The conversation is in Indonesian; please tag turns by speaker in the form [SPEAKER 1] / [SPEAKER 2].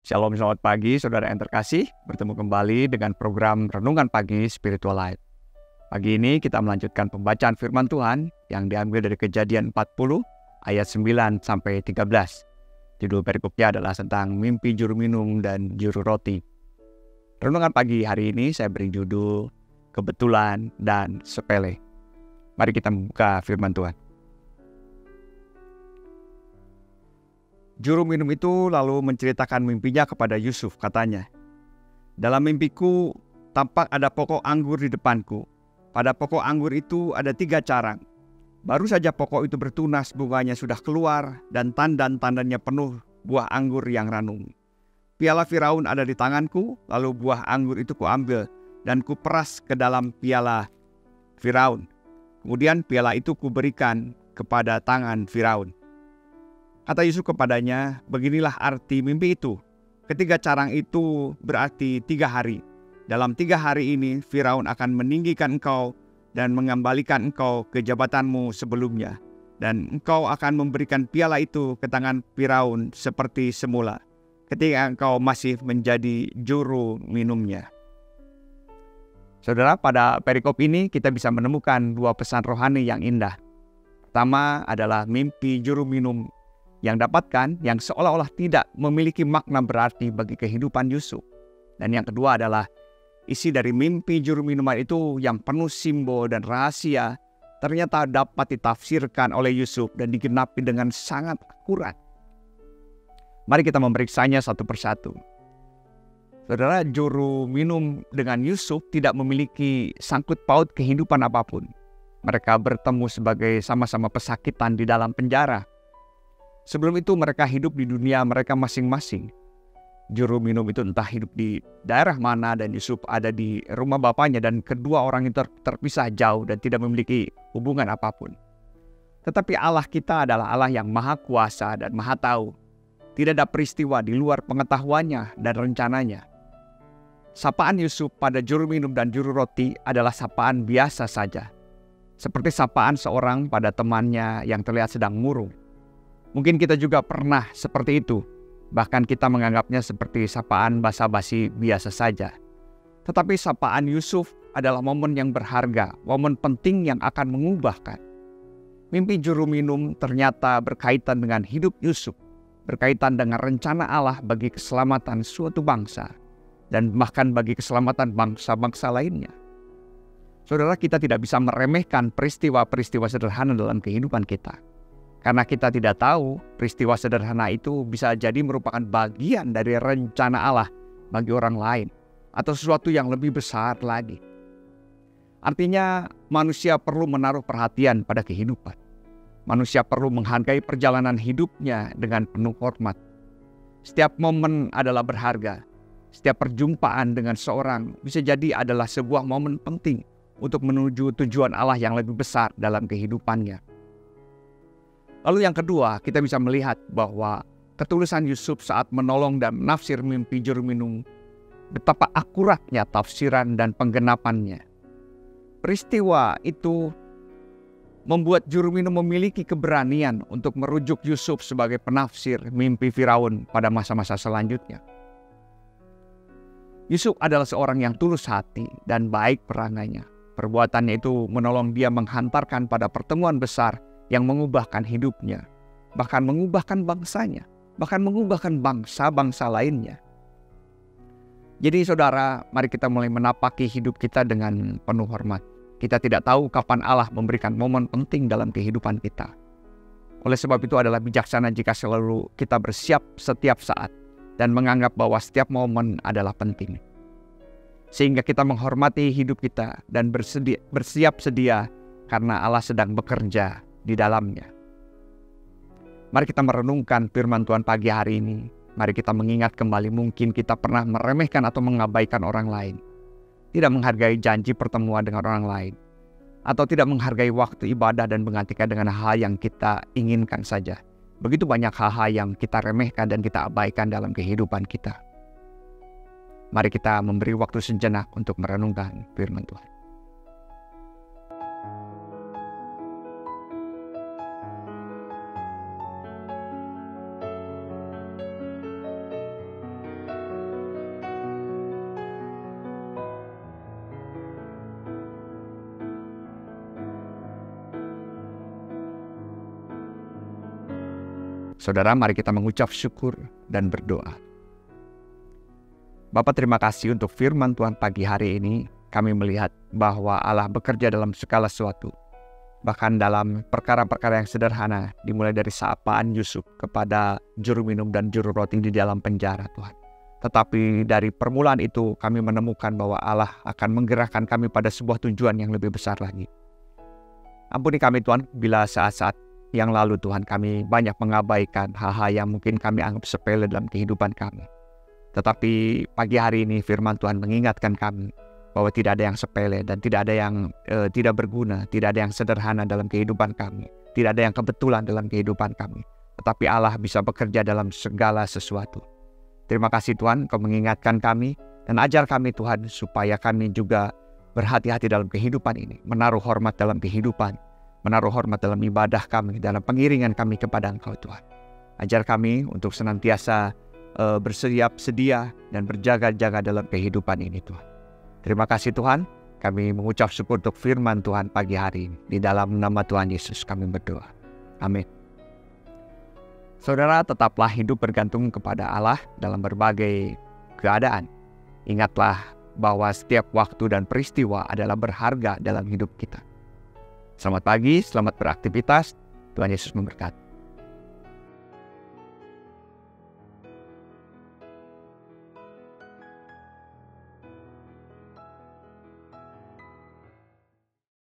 [SPEAKER 1] Shalom, selamat pagi saudara yang terkasih. Bertemu kembali dengan program Renungan Pagi Spiritual Life. Pagi ini kita melanjutkan pembacaan firman Tuhan yang diambil dari Kejadian 40 ayat 9 sampai 13. Judul perikopnya adalah tentang mimpi juru minum dan juru roti. Renungan pagi hari ini saya beri judul Kebetulan dan Sepele. Mari kita membuka firman Tuhan. Juru minum itu lalu menceritakan mimpinya kepada Yusuf, katanya, "Dalam mimpiku tampak ada pokok anggur di depanku. Pada pokok anggur itu ada 3 carang. Baru saja pokok itu bertunas, bunganya sudah keluar dan tandan-tandannya penuh buah anggur yang ranum. Piala Firaun ada di tanganku, lalu buah anggur itu kuambil dan kuperas ke dalam piala Firaun. Kemudian piala itu kuberikan kepada tangan Firaun." Kata Yusuf kepadanya, "Beginilah arti mimpi itu. Ketiga carang itu berarti 3 hari. Dalam 3 hari ini Firaun akan meninggikan engkau dan mengembalikan engkau ke jabatanmu sebelumnya. Dan engkau akan memberikan piala itu ke tangan Firaun seperti semula, ketika engkau masih menjadi juru minumnya." Saudara, pada perikop ini kita bisa menemukan 2 pesan rohani yang indah. Pertama adalah mimpi juru minum yang dapatkan yang seolah-olah tidak memiliki makna berarti bagi kehidupan Yusuf. Dan yang kedua adalah isi dari mimpi juru minuman itu yang penuh simbol dan rahasia ternyata dapat ditafsirkan oleh Yusuf dan digenapi dengan sangat akurat. Mari kita memeriksanya satu persatu. Saudara, juru minum dengan Yusuf tidak memiliki sangkut paut kehidupan apapun. Mereka bertemu sebagai sama-sama pesakitan di dalam penjara. Sebelum itu mereka hidup di dunia mereka masing-masing. Juru minum itu entah hidup di daerah mana dan Yusuf ada di rumah bapaknya, dan kedua orang itu terpisah jauh dan tidak memiliki hubungan apapun. Tetapi Allah kita adalah Allah yang maha kuasa dan maha tahu. Tidak ada peristiwa di luar pengetahuannya dan rencananya. Sapaan Yusuf pada juru minum dan juru roti adalah sapaan biasa saja. Seperti sapaan seorang pada temannya yang terlihat sedang murung. Mungkin kita juga pernah seperti itu. Bahkan kita menganggapnya seperti sapaan basa-basi biasa saja. Tetapi sapaan Yusuf adalah momen yang berharga, momen penting yang akan mengubahkan. Mimpi juru minum ternyata berkaitan dengan hidup Yusuf, berkaitan dengan rencana Allah bagi keselamatan suatu bangsa, dan bahkan bagi keselamatan bangsa-bangsa lainnya. Saudara, kita tidak bisa meremehkan peristiwa-peristiwa sederhana dalam kehidupan kita. Karena kita tidak tahu peristiwa sederhana itu bisa jadi merupakan bagian dari rencana Allah bagi orang lain, atau sesuatu yang lebih besar lagi. Artinya manusia perlu menaruh perhatian pada kehidupan. Manusia perlu menghargai perjalanan hidupnya dengan penuh hormat. Setiap momen adalah berharga. Setiap perjumpaan dengan seorang bisa jadi adalah sebuah momen penting untuk menuju tujuan Allah yang lebih besar dalam kehidupannya. Lalu yang kedua, kita bisa melihat bahwa ketulusan Yusuf saat menolong dan menafsir mimpi juru minum, betapa akuratnya tafsiran dan penggenapannya. Peristiwa itu membuat juru minum memiliki keberanian untuk merujuk Yusuf sebagai penafsir mimpi Firaun pada masa-masa selanjutnya. Yusuf adalah seorang yang tulus hati dan baik perangainya. Perbuatannya itu menolong dia menghantarkan pada pertemuan besar yang mengubahkan hidupnya, bahkan mengubahkan bangsanya, bahkan mengubahkan bangsa-bangsa lainnya. Jadi saudara, mari kita mulai menapaki hidup kita dengan penuh hormat. Kita tidak tahu kapan Allah memberikan momen penting dalam kehidupan kita. Oleh sebab itu adalah bijaksana jika selalu kita bersiap setiap saat dan menganggap bahwa setiap momen adalah penting. Sehingga kita menghormati hidup kita dan bersiap sedia karena Allah sedang bekerja di dalamnya. Mari kita merenungkan firman Tuhan pagi hari ini. Mari kita mengingat kembali, mungkin kita pernah meremehkan atau mengabaikan orang lain, tidak menghargai janji pertemuan dengan orang lain, atau tidak menghargai waktu ibadah dan menggantikan dengan hal yang kita inginkan saja. Begitu banyak hal-hal yang kita remehkan dan kita abaikan dalam kehidupan kita. Mari kita memberi waktu sejenak untuk merenungkan firman Tuhan. Saudara, mari kita mengucap syukur dan berdoa. Bapa, terima kasih untuk firman Tuhan pagi hari ini. Kami melihat bahwa Allah bekerja dalam segala sesuatu. Bahkan dalam perkara-perkara yang sederhana, dimulai dari sapaan Yusuf kepada juru minum dan juru roti di dalam penjara, Tuhan. Tetapi dari permulaan itu kami menemukan bahwa Allah akan menggerakkan kami pada sebuah tujuan yang lebih besar lagi. Ampuni kami Tuhan, bila saat-saat yang lalu Tuhan kami banyak mengabaikan hal-hal yang mungkin kami anggap sepele dalam kehidupan kami. Tetapi pagi hari ini firman Tuhan mengingatkan kami bahwa tidak ada yang sepele dan tidak ada yang tidak berguna, tidak ada yang sederhana dalam kehidupan kami, tidak ada yang kebetulan dalam kehidupan kami. Tetapi Allah bisa bekerja dalam segala sesuatu. Terima kasih Tuhan, Kau mengingatkan kami dan ajar kami Tuhan supaya kami juga berhati-hati dalam kehidupan ini, menaruh hormat dalam kehidupan, menaruh hormat dalam ibadah kami, dalam pengiringan kami kepada Engkau Tuhan. Ajar kami untuk senantiasa sedia dan berjaga-jaga dalam kehidupan ini Tuhan. Terima kasih Tuhan, kami mengucap syukur untuk firman Tuhan pagi hari ini. Di dalam nama Tuhan Yesus kami berdoa. Amin. Saudara, tetaplah hidup bergantung kepada Allah dalam berbagai keadaan. Ingatlah bahwa setiap waktu dan peristiwa adalah berharga dalam hidup kita. Selamat pagi, selamat beraktivitas. Tuhan Yesus memberkati.